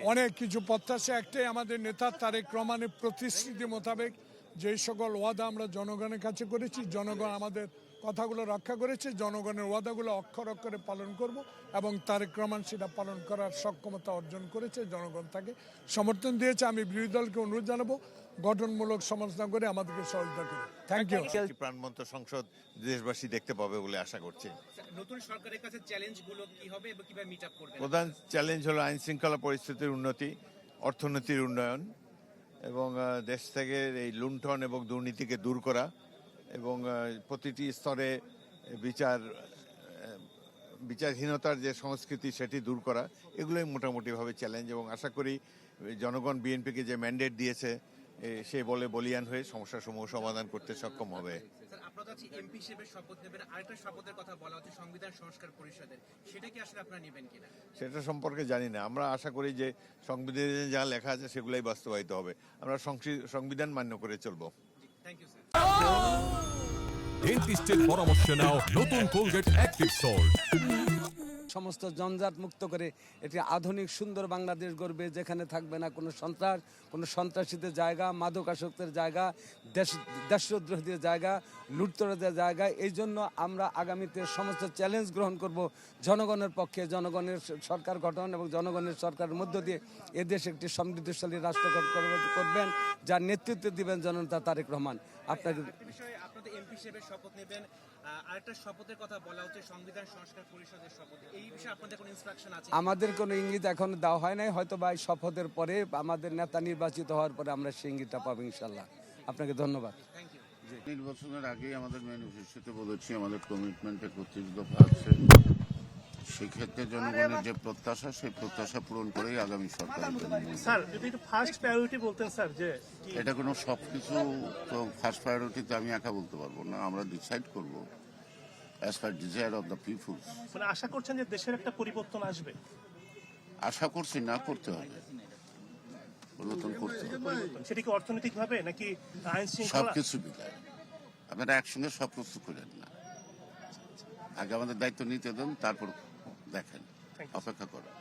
অনেক কিছু প্রত্যাশা। একটাই, আমাদের নেতা তারেক রহমানের প্রতিশ্রুতি মোতাবেক যে সকল ওয়াদা আমরা জনগণের কাছে করেছি, জনগণ আমাদের কথাগুলো রক্ষা করেছে, জনগণের ওয়াদাগুলো অক্ষর অক্ষরে পালন করব এবং তারেক রহমান সেটা পালন করার সক্ষমতা অর্জন করেছে। জনগণ তাকে সমর্থন দিয়েছে। আমি বিরোধী দলকে অনুরোধ জানাবো গঠনমূলক সমালোচনা করে আমাদেরকে সহযোগিতা করে। Thank you. প্রাণবন্ত সংসদ দেশবাসী দেখতে পাবে বলে আশা করছি। নতুন সরকারের কাছে চ্যালেঞ্জগুলো কি হবে এবং কিভাবে মিট আপ করবেন? প্রধান চ্যালেঞ্জ হলো আইন শৃঙ্খলা পরিস্থিতির উন্নতি, অর্থনীতির উন্নয়ন এবং দেশ থেকে এই লুণ্ঠন এবং দুর্নীতিকে দূর করা এবং প্রতিটি স্তরে বিচারহীনতার যে সংস্কৃতি সেটি দূর করা, এগুলোই মোটামুটিভাবে চ্যালেঞ্জ। এবং আশা করি জনগণ বিএনপিকে যে ম্যান্ডেট দিয়েছে সে বলে বলিয়ান হয়ে সমস্যাসমূহ সমাধান করতে সক্ষম হবে। আপনারা কাছে এমপি হিসেবে শপথ নেবেন, আরেকটা শপথের কথা বলা হচ্ছে সংবিধান সংস্কার পরিষদের, সেটা কি আসলে আপনারা নেবেন কিনা? সেটা সম্পর্কে জানি না। আমরা আশা করি যে সংবিধানে যা লেখা আছে সেগুলোই বাস্তবায়িত হবে। আমরা সংবিধান মান্য করে চলবো। Thank you sir. ডেন্টিস্টের পরামর্শ নাও নতুন কোলগেট অ্যাক্টিভ সল্ট। সমস্ত জঞ্জাট মুক্ত করে একটি আধুনিক সুন্দর বাংলাদেশ গড়বে, যেখানে থাকবে না কোনো সন্ত্রাসীদের জায়গা, মাদকাসক্তের জায়গা, দেশদ্রোহীদের জায়গা, লুটতরাদের জায়গা। এই জন্য আমরা আগামীতে সমস্ত চ্যালেঞ্জ গ্রহণ করব জনগণের পক্ষে, জনগণের সরকার গঠন এবং জনগণের সরকারের মধ্য দিয়ে এদেশ একটি সমৃদ্ধশালী রাষ্ট্র করবেন, যার নেতৃত্ব দিবেন জননেতা তারেক রহমান। আপনাদের এমপি হিসেবে শপথ নেবেন, আরেকটা শপথের কথা বলা হচ্ছে সংবিধান সংস্কার পরিষদের শপথ, এই বিষয়ে আপনাদের কোনো ইনস্ট্রাকশন আছে? আমাদের কোনো ইঙ্গিত এখন দেওয়া হয় নাই, হয়তো বা শপথের পরে আমাদের নেতা নির্বাচিত হওয়ার পরে আমরা সেই ইঙ্গিতটা পাবো ইনশাল্লাহ। আপনাকে ধন্যবাদ। Thank you. নির্বাচনের আগেই আমাদের ম্যানিফেস্টোতে বলেছি আমাদের কমিটমেন্টে 31 দফা আছে। সেক্ষেত্রে জনগণের যে প্রত্যাশা, সেই প্রত্যাশা পূরণ করেই আগামী সরকার। স্যার যদি একটু ফার্স্ট প্রায়োরিটি বলতেন স্যার, যে এটা কোনো সবকিছু তো ফার্স্ট প্রায়োরিটিতে আমি একা বলতে পারবো না, আমরা ডিসাইড করবো as per desire of the people. মানে আশা করছেন যে দেশের একটা পরিবর্তন আসবে? আশা করছি না, করতে হবে, পরিবর্তন করতে হবে। সেটা কি অর্থনৈতিক ভাবে নাকি আইন শৃঙ্খলা? সবকিছু মিলায়। আপনারা একসঙ্গে সব প্রস্তুত করেন না, আগে আমাদের দায়িত্ব নিতে দেন, তারপর দেখেন, অপেক্ষা করেন।